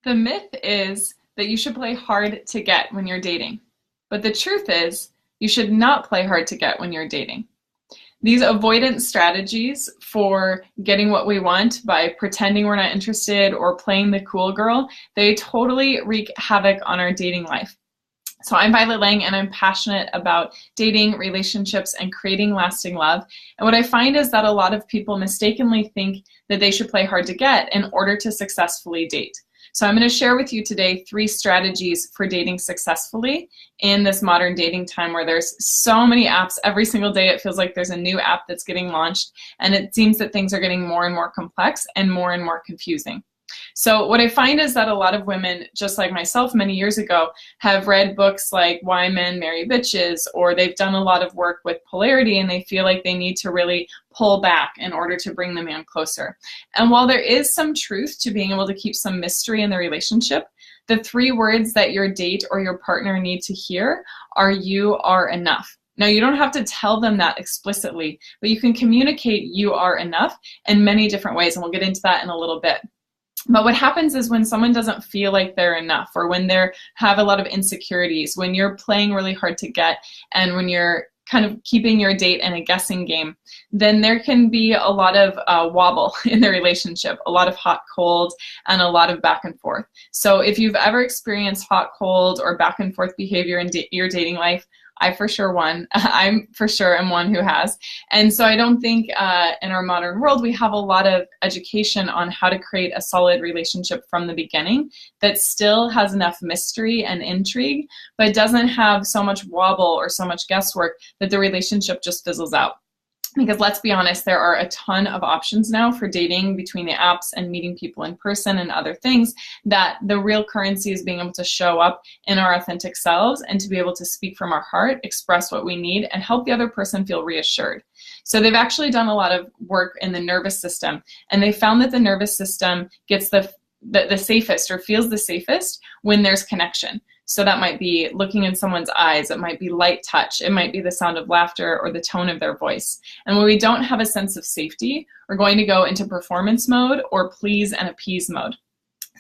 The myth is that you should play hard to get when you're dating. But the truth is, you should not play hard to get when you're dating. These avoidance strategies for getting what we want by pretending we're not interested or playing the cool girl, they totally wreak havoc on our dating life. So I'm Violet Lang, and I'm passionate about dating, relationships, and creating lasting love. And what I find is that a lot of people mistakenly think that they should play hard to get in order to successfully date. So I'm going to share with you today 3 strategies for dating successfully in this modern dating time where there's so many apps. Every single day it feels like there's a new app that's getting launched, and it seems that things are getting more and more complex and more confusing. So what I find is that a lot of women, just like myself many years ago, have read books like Why Men Marry Bitches, or they've done a lot of work with polarity, and they feel like they need to really pull back in order to bring the man closer. And while there is some truth to being able to keep some mystery in the relationship, the 3 words that your date or your partner need to hear are "you are enough." Now, you don't have to tell them that explicitly, but you can communicate "you are enough" in many different ways, and we'll get into that in a little bit. But what happens is when someone doesn't feel like they're enough, or when they have a lot of insecurities, when you're playing really hard to get, and when you're kind of keeping your date in a guessing game, then there can be a lot of wobble in the relationship, a lot of hot, cold, and a lot of back and forth. So if you've ever experienced hot, cold, or back and forth behavior in your dating life, I for sure I'm for sure am one who has. And so I don't think in our modern world we have a lot of education on how to create a solid relationship from the beginning that still has enough mystery and intrigue, but doesn't have so much wobble or so much guesswork that the relationship just fizzles out. Because let's be honest, there are a ton of options now for dating between the apps and meeting people in person and other things, that the real currency is being able to show up in our authentic selves and to be able to speak from our heart, express what we need, and help the other person feel reassured. So they've actually done a lot of work in the nervous system, and they found that the nervous system gets the safest, or feels the safest, when there's connection. So that might be looking in someone's eyes, it might be light touch, it might be the sound of laughter or the tone of their voice. And when we don't have a sense of safety, we're going to go into performance mode or please and appease mode.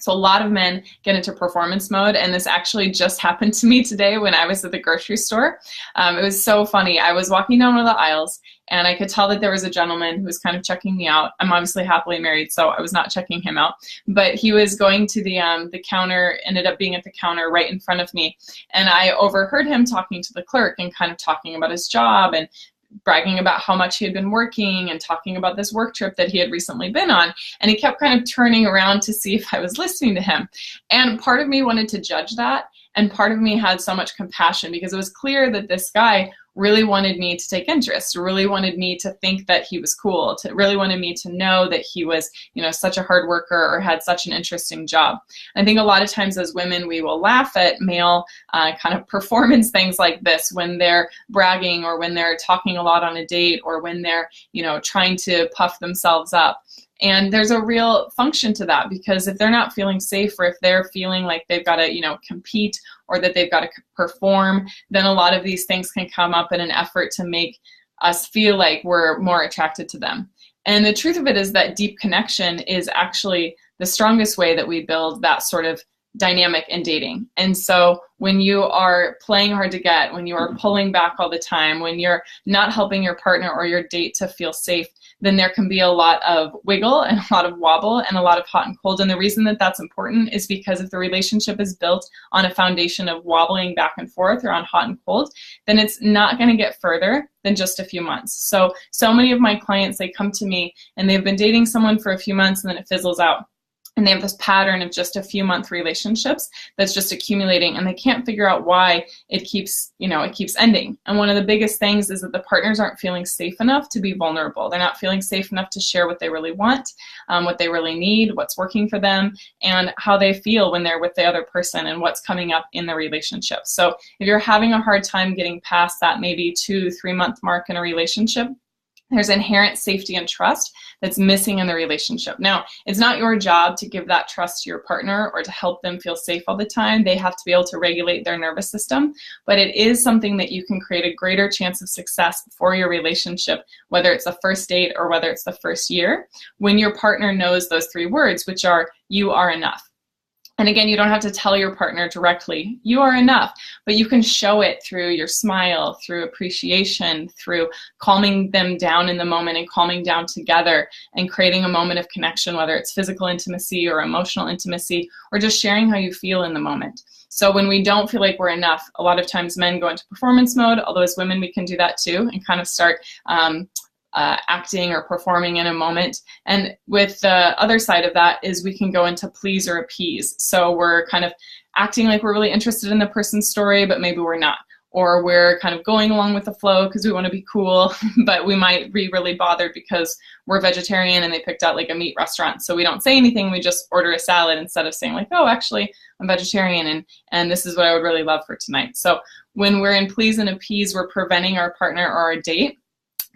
So a lot of men get into performance mode, and this actually just happened to me today when I was at the grocery store. It was so funny. I was walking down one of the aisles, and I could tell that there was a gentleman who was kind of checking me out. I'm obviously happily married, so I was not checking him out. But he was going to the counter, ended up being at the counter right in front of me. And I overheard him talking to the clerk and kind of talking about his job and bragging about how much he had been working and talking about this work trip that he had recently been on. And he kept kind of turning around to see if I was listening to him. And part of me wanted to judge that, and part of me had so much compassion, because it was clear that this guy really wanted me to take interest, really wanted me to think that he was cool, really wanted me to know that he was, such a hard worker or had such an interesting job. I think a lot of times as women, we will laugh at male kind of performance things like this when they're bragging, or when they're talking a lot on a date, or when they're, trying to puff themselves up. And there's a real function to that, because if they're not feeling safe, or if they're feeling like they've got to, compete, or that they've got to perform, then a lot of these things can come up in an effort to make us feel like we're more attracted to them. And the truth of it is that deep connection is actually the strongest way that we build that sort of dynamic in dating. And so when you are playing hard to get, when you are pulling back all the time, when you're not helping your partner or your date to feel safe, then there can be a lot of wiggle and a lot of wobble and a lot of hot and cold. And the reason that that's important is because if the relationship is built on a foundation of wobbling back and forth, or on hot and cold, then it's not going to get further than just a few months. So many of my clients, they come to me and they've been dating someone for a few months, and then it fizzles out. And they have this pattern of just a few month relationships that's just accumulating, and they can't figure out why it keeps ending. And one of the biggest things is that the partners aren't feeling safe enough to be vulnerable. They're not feeling safe enough to share what they really want, what they really need, what's working for them, and how they feel when they're with the other person, and what's coming up in the relationship. So if you're having a hard time getting past that maybe 2-3 month mark in a relationship, there's inherent safety and trust that's missing in the relationship. Now, it's not your job to give that trust to your partner or to help them feel safe all the time. They have to be able to regulate their nervous system, but it is something that you can create a greater chance of success for your relationship, whether it's the first date or whether it's the first year, when your partner knows those 3 words, which are "you are enough." And again, you don't have to tell your partner directly, you are enough, but you can show it through your smile, through appreciation, through calming them down in the moment and calming down together and creating a moment of connection, whether it's physical intimacy or emotional intimacy, or just sharing how you feel in the moment. So when we don't feel like we're enough, a lot of times men go into performance mode, although as women we can do that too, and kind of start acting or performing in a moment. And with the other side of that is we can go into please or appease. So we're kind of acting like we're really interested in the person's story, but maybe we're not. Or we're kind of going along with the flow because we want to be cool, but we might be really bothered because we're vegetarian and they picked out like a meat restaurant. So we don't say anything, we just order a salad instead of saying like, oh, actually, I'm vegetarian and this is what I would really love for tonight. So when we're in please and appease, we're preventing our partner or our date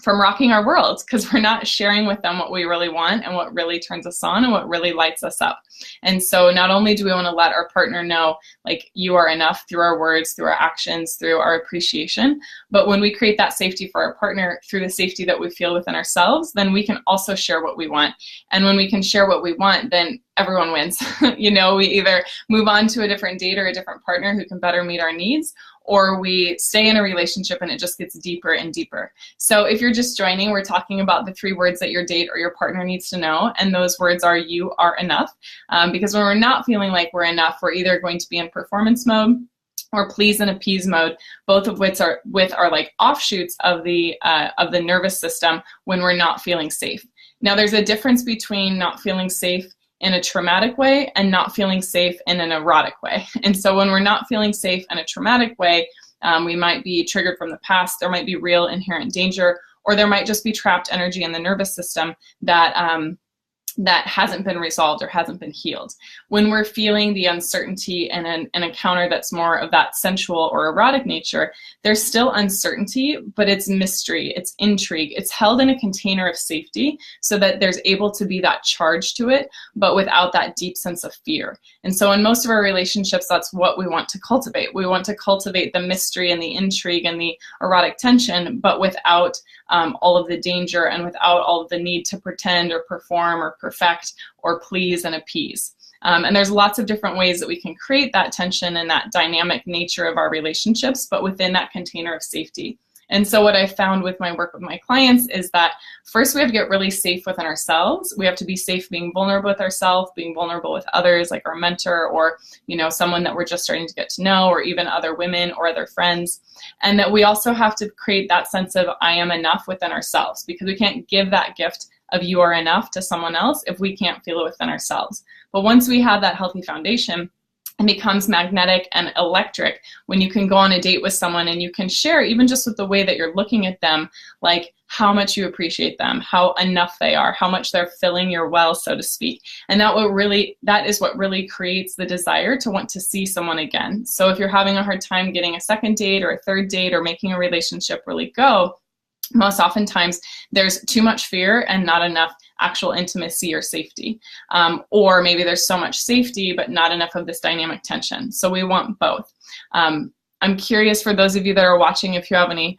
from rocking our world because we're not sharing with them what we really want and what really turns us on and what really lights us up. And so not only do we want to let our partner know like you are enough through our words, through our actions, through our appreciation, but when we create that safety for our partner through the safety that we feel within ourselves, then we can also share what we want. And when we can share what we want, then everyone wins. You know, we either move on to a different date or a different partner who can better meet our needs, or we stay in a relationship and it just gets deeper and deeper. So if you're just joining, we're talking about the 3 words that your date or your partner needs to know, and those words are you are enough. Because when we're not feeling like we're enough, we're either going to be in performance mode or please and appease mode, both of which are like offshoots of the nervous system when we're not feeling safe. Now there's a difference between not feeling safe in a traumatic way and not feeling safe in an erotic way. And so when we're not feeling safe in a traumatic way, we might be triggered from the past, there might be real inherent danger, or there might just be trapped energy in the nervous system that hasn't been resolved or hasn't been healed. When we're feeling the uncertainty in an encounter that's more of that sensual or erotic nature, there's still uncertainty, but it's mystery, it's intrigue, it's held in a container of safety so that there's able to be that charge to it, but without that deep sense of fear. And so in most of our relationships, that's what we want to cultivate. We want to cultivate the mystery and the intrigue and the erotic tension, but without all of the danger and without all of the need to pretend or perform or perfect or please and appease. And there's lots of different ways that we can create that tension and that dynamic nature of our relationships, but within that container of safety. And so what I found with my work with my clients is that first we have to get really safe within ourselves. We have to be safe being vulnerable with ourselves, being vulnerable with others, like our mentor or, you know, someone that we're just starting to get to know, or even other women or other friends. And that we also have to create that sense of I am enough within ourselves, because we can't give that gift of you are enough to someone else if we can't feel it within ourselves. But once we have that healthy foundation, it becomes magnetic and electric when you can go on a date with someone and you can share, even just with the way that you're looking at them, like how much you appreciate them, how enough they are, how much they're filling your well, so to speak. And that is what really creates the desire to want to see someone again. So if you're having a hard time getting a second date or a third date or making a relationship really go, most oftentimes there's too much fear and not enough actual intimacy or safety. Or maybe there's so much safety, but not enough of this dynamic tension. So we want both. I'm curious for those of you that are watching, if you have any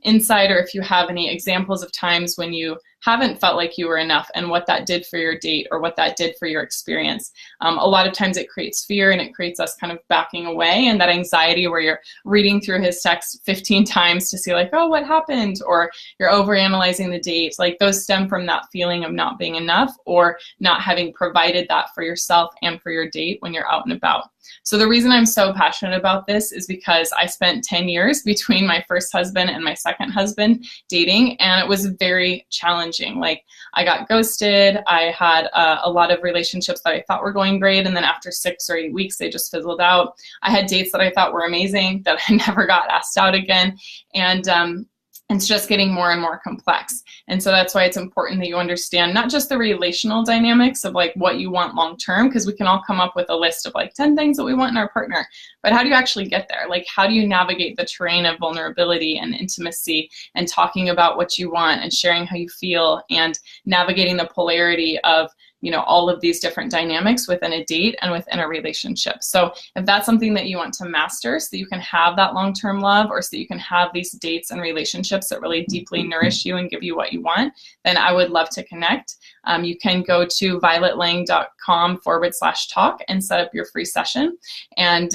insight or if you have any examples of times when you haven't felt like you were enough and what that did for your date or what that did for your experience. A lot of times it creates fear and it creates us kind of backing away, and that anxiety where you're reading through his text 15 times to see like, oh, what happened? Or you're overanalyzing the date. Like those stem from that feeling of not being enough or not having provided that for yourself and for your date when you're out and about. So the reason I'm so passionate about this is because I spent 10 years between my first husband and my second husband dating, and it was very challenging. Like I got ghosted. I had a lot of relationships that I thought were going great, and then after 6 or 8 weeks, they just fizzled out. I had dates that I thought were amazing that I never got asked out again, and it's just getting more and more complex. And so that's why it's important that you understand not just the relational dynamics of like what you want long term, because we can all come up with a list of like 10 things that we want in our partner, but how do you actually get there? Like how do you navigate the terrain of vulnerability and intimacy and talking about what you want and sharing how you feel and navigating the polarity of all of these different dynamics within a date and within a relationship. So if that's something that you want to master so that you can have that long-term love, or so that you can have these dates and relationships that really deeply nourish you and give you what you want, then I would love to connect. You can go to violetlang.com/talk and set up your free session. And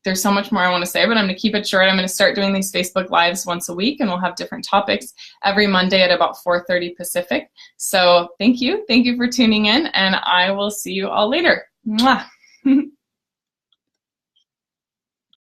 there's so much more I want to say, but I'm going to keep it short. I'm going to start doing these Facebook Lives once a week, and we'll have different topics every Monday at about 4:30 Pacific. So thank you. Thank you for tuning in, and I will see you all later. Mwah.